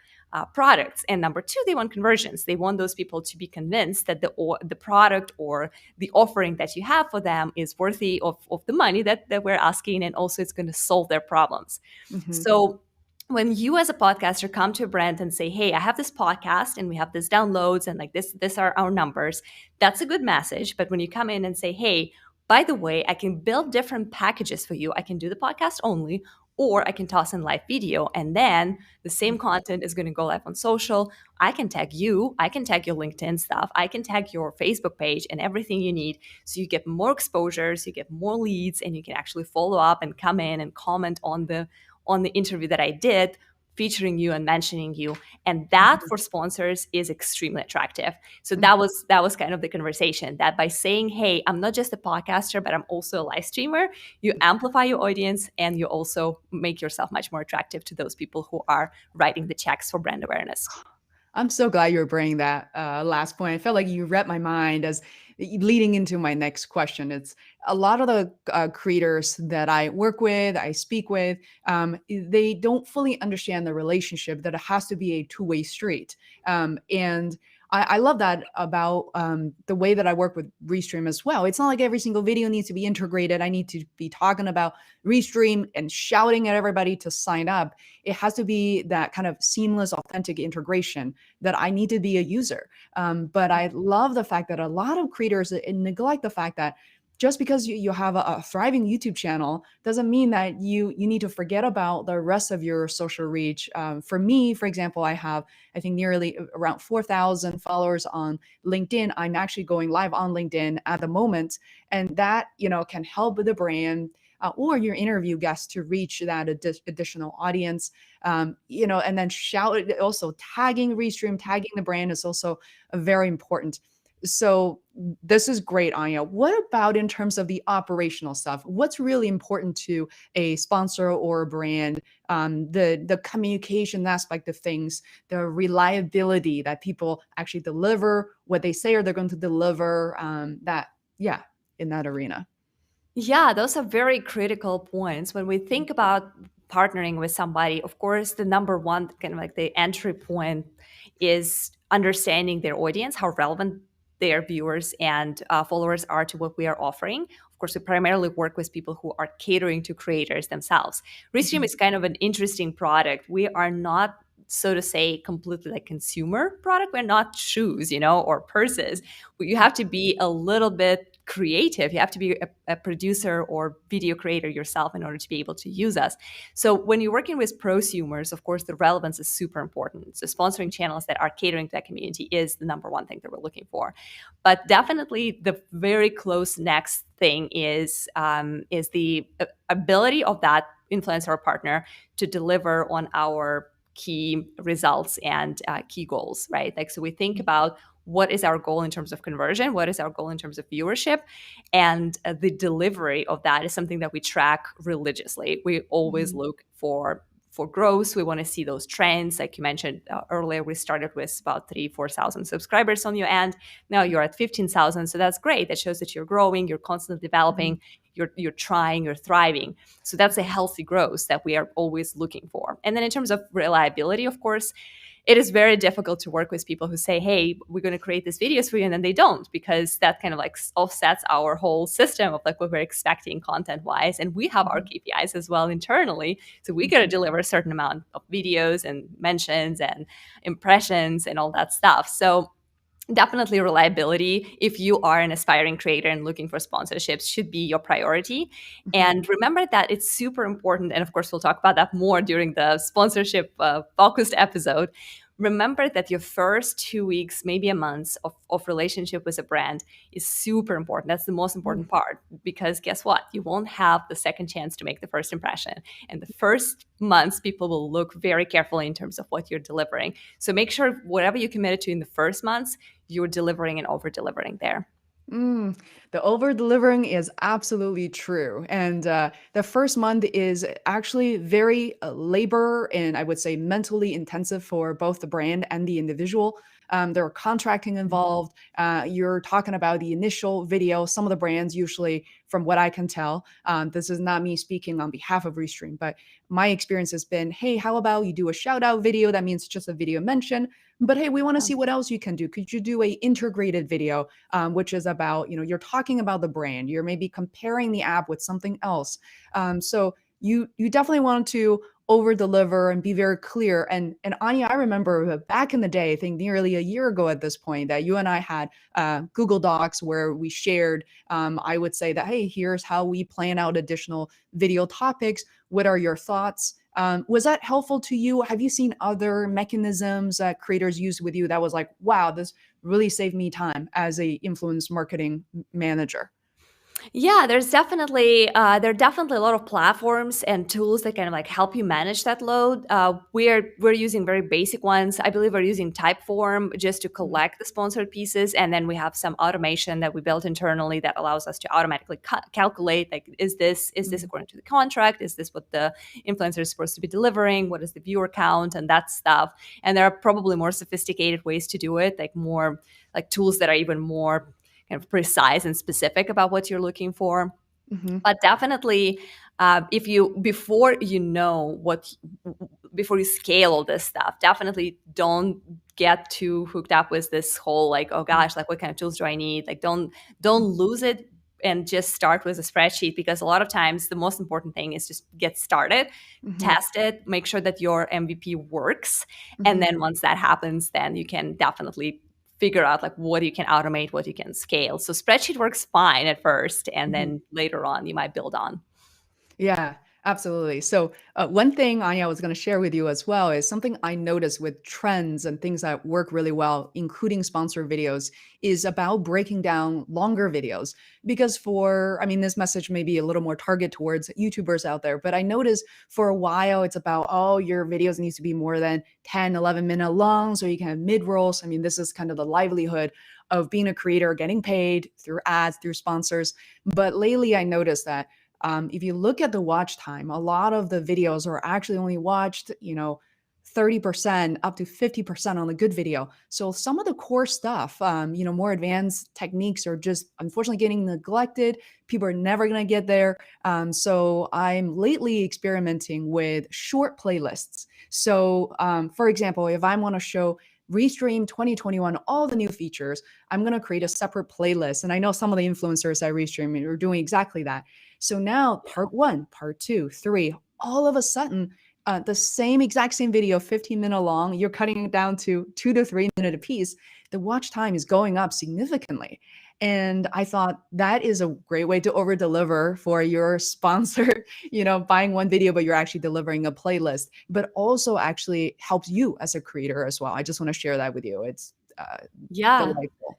products. And number two, they want conversions. They want those people to be convinced that the product or the offering that you have for them is worthy of the money that we're asking, and also it's going to solve their problems. Mhm. So when you as a podcaster come to a brand and say, hey, I have this podcast and we have this downloads and like this are our numbers, that's a good message. But when you come in and say, hey, by the way, I can build different packages for you. I can do the podcast only, or I can toss in live video, and then the same content is going to go live on social. I can tag you, I can tag your LinkedIn stuff, I can tag your Facebook page and everything you need. So you get more exposures, you get more leads, and you can actually follow up and come in and comment on the interview that I did, featuring you and mentioning you. And that Mhm. for sponsors is extremely attractive. So Mhm. that was kind of the conversation, that by saying, hey, I'm not just a podcaster, but I'm also a live streamer, you amplify your audience and you also make yourself much more attractive to those people who are writing the checks for brand awareness. I'm so glad you were bringing that last point. I felt like you read my mind as leading into my next question. It's a lot of the creators that I work with, I speak with, they don't fully understand the relationship that it has to be a two-way street. And I love that about the way that I work with Restream as well. It's not like every single video needs to be integrated. I need to be talking about Restream and shouting at everybody to sign up. It has to be that kind of seamless, authentic integration that I need to be a user. But I love the fact that a lot of creators neglect the fact that just because you have a thriving YouTube channel doesn't mean that you need to forget about the rest of your social reach. For me, for example, I think nearly around 4,000 followers on LinkedIn. I'm actually going live on LinkedIn at the moment, and that can help the brand or your interview guests to reach that additional audience. And then shout it also tagging Restream, tagging the brand is also very important. So this is great, Anya. What about in terms of the operational stuff? What's really important to a sponsor or a brand? The communication aspect of things, the reliability that people actually deliver what they say or they're going to deliver. Yeah, in that arena. Yeah, those are very critical points. When we think about partnering with somebody, of course, the number one kind of like the entry point is understanding their audience, how relevant their viewers and followers are to what we are offering. Of course, we primarily work with people who are catering to creators themselves. Restream is kind of an interesting product. We are not, so to say, completely like consumer product. We're not shoes, or purses. You have to be a little bit creative. You have to be a producer or video creator yourself in order to be able to use us. So when you're working with prosumers, of course, the relevance is super important. So sponsoring channels that are catering to that community is the number one thing that we're looking for. But definitely the very close next thing is the ability of that influencer or partner to deliver on our key results and key goals, right? Like, so we think about what is our goal in terms of conversion, what is our goal in terms of viewership, and the delivery of that is something that we track religiously. We always look for growth. We want to see those trends. Like you mentioned earlier, we started with about 4,000 subscribers on your end. Now you're at 15,000. So that's great. That shows that you're growing, you're constantly developing, you're trying, you're thriving. So that's a healthy growth that we are always looking for. And then in terms of reliability, of course, it is very difficult to work with people who say, hey, we're going to create these videos for you, and then they don't, because that kind of like offsets our whole system of like what we're expecting content wise. And we have our KPIs as well internally. So we got to deliver a certain amount of videos and mentions and impressions and all that stuff. So definitely reliability, if you are an aspiring creator and looking for sponsorships, should be your priority. And remember that it's super important, and of course we'll talk about that more during the sponsorship focused episode. Remember that your first 2 weeks, maybe a month of relationship with a brand is super important. That's the most important part, because guess what? You won't have the second chance to make the first impression. And the first months, people will look very carefully in terms of what you're delivering. So make sure whatever you committed to in the first months, you're delivering and over delivering there. The over delivering is absolutely true. And the first month is actually very labor and I would say mentally intensive for both the brand and the individual. There are contracting involved. You're talking about the initial video. Some of the brands, usually, from what I can tell, this is not me speaking on behalf of Restream, but my experience has been, hey, how about you do a shout out video? That means just a video mention. But hey, we want to see what else you can do. Could you do a integrated video, which is about, you're talking about the brand. You're maybe comparing the app with something else. So you definitely want to over deliver and be very clear. And Anya, I remember back in the day, I think nearly a year ago at this point, that you and I had Google Docs where we shared. I would say that, hey, here's how we plan out additional video topics. What are your thoughts? Was that helpful to you? Have you seen other mechanisms that creators use with you that was like, wow, this really saved me time as a influence marketing manager? Yeah, there are definitely a lot of platforms and tools that kind of like help you manage that load. We're using very basic ones. I believe we're using Typeform just to collect the sponsored pieces, and then we have some automation that we built internally that allows us to automatically calculate, like, is this according to the contract? Is this what the influencer is supposed to be delivering? What is the viewer count and that stuff? And there are probably more sophisticated ways to do it, like more like tools that are even more kind of precise and specific about what you're looking for. Mm-hmm. But definitely, if you before you know before you scale all this stuff, definitely don't get too hooked up with this whole like, oh gosh, like what kind of tools do I need? Like don't lose it and just start with a spreadsheet, because a lot of times the most important thing is just get started, Mhm. test it, make sure that your MVP works. And Mhm. then once that happens, then you can definitely figure out like what you can automate, what you can scale. So spreadsheet works fine at first, and Mhm. then later on you might build on. Yeah, absolutely. So, one thing Anya was going to share with you as well is something I noticed with trends and things that work really well, including sponsor videos, is about breaking down longer videos. Because I mean, this message may be a little more target towards YouTubers out there, but I noticed for a while it's about, oh, your videos needs to be more than 10, 11-minute long so you can have mid rolls. I mean, this is kind of the livelihood of being a creator, getting paid through ads, through sponsors. But lately, I noticed that if you look at the watch time, a lot of the videos are actually only watched, 30% up to 50% on the good video. So some of the core stuff, more advanced techniques are just unfortunately getting neglected. People are never going to get there. So I'm lately experimenting with short playlists. So, for example, if I want to show Restream 2021, all the new features, I'm going to create a separate playlist. And I know some of the influencers at Restream are doing exactly that. So now part one, part two, three, all of a sudden, the exact same video, 15-minute long, you're cutting it down to 2 to 3 minute a piece. The watch time is going up significantly. And I thought that is a great way to over deliver for your sponsor, buying one video, but you're actually delivering a playlist, but also actually helps you as a creator as well. I just want to share that with you. It's Yeah. delightful.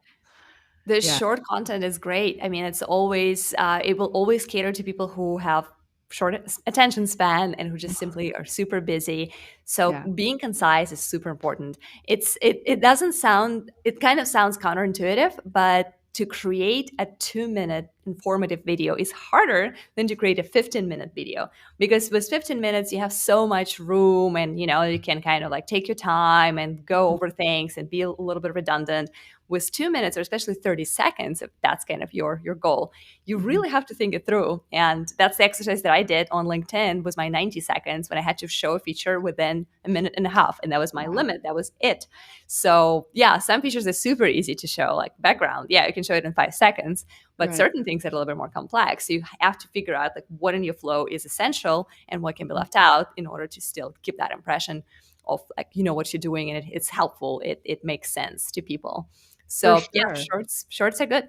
The Yeah. short content is great. I mean, it will always cater to people who have short attention span and who just simply are super busy. So Yeah. being concise is super important. It doesn't sound, it kind of sounds counterintuitive, but to create a 2-minute informative video is harder than to create a 15-minute video, because with 15 minutes you have so much room, and you can kind of like take your time and go over things and be a little bit redundant. With 2 minutes, or especially 30 seconds, if that's kind of your goal, you Mhm. really have to think it through. And that's the exercise that I did on LinkedIn, was my 90 seconds, when I had to show a feature within a minute and a half. And that was my Wow. limit. That was it. So yeah, some features are super easy to show, like background. Yeah, you can show it in 5 seconds, but Right. certain things are a little bit more complex. So you have to figure out like what in your flow is essential and what can be left out in order to still keep that impression of like, what you're doing, and it's helpful. It makes sense to people. For So yeah, sure. shorts are good.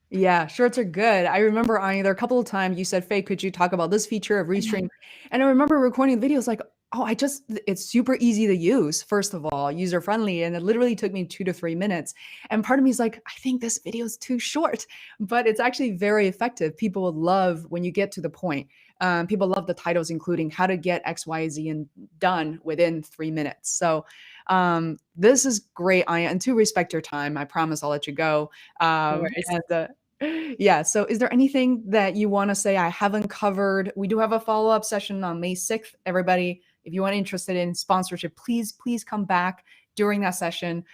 Yeah, shorts are good. I remember, Anya, there are a couple of times you said, Faye, could you talk about this feature of Restream? And I remember recording the videos like, oh, it's super easy to use, first of all, user friendly. And it literally took me 2 to 3 minutes. And part of me is like, I think this video is too short, but it's actually very effective. People will love when you get to the point. People love the titles, including how to get X, Y, Z and done within 3 minutes. So this is great, Anya. And to respect your time, I promise I'll let you go. No worries. Yeah. So, is there anything that you want to say I haven't covered? We do have a follow up session on May 6th. Everybody, if you are interested in sponsorship, please come back during that session.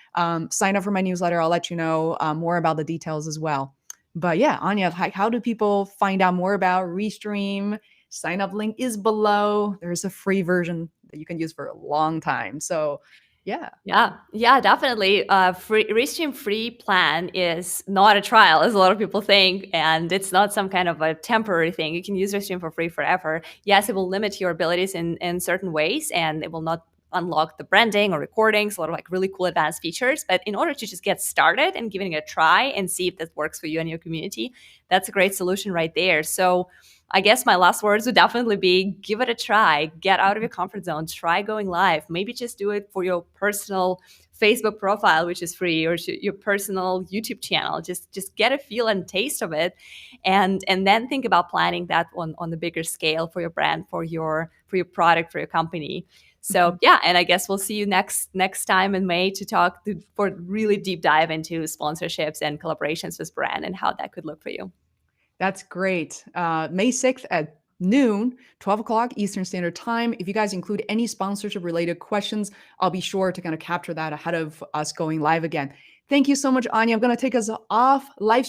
Sign up for my newsletter. I'll let you know more about the details as well. But yeah, Anya, how do people find out more about Restream? Sign up link is below. There's a free version that you can use for a long time. So, yeah. Yeah, definitely. Restream free plan is not a trial, as a lot of people think, and it's not some kind of a temporary thing. You can use Restream for free forever. Yes, it will limit your abilities in certain ways, and it will not unlock the branding or recordings, a lot of like really cool advanced features. But in order to just get started and giving it a try and see if that works for you and your community, that's a great solution right there. So I guess my last words would definitely be give it a try, get out of your comfort zone, try going live. Maybe just do it for your personal Facebook profile, which is free, or your personal YouTube channel. Just get a feel and taste of it, and then think about planning that on the bigger scale for your brand, for your product, for your company. So Mhm. yeah, and I guess we'll see you next time in May to talk for really deep dive into sponsorships and collaborations with brand and how that could look for you. That's great. May 6th at noon, 12 o'clock Eastern Standard Time. If you guys include any sponsorship related questions, I'll be sure to kind of capture that ahead of us going live again. Thank you so much, Anya. I'm going to take us off live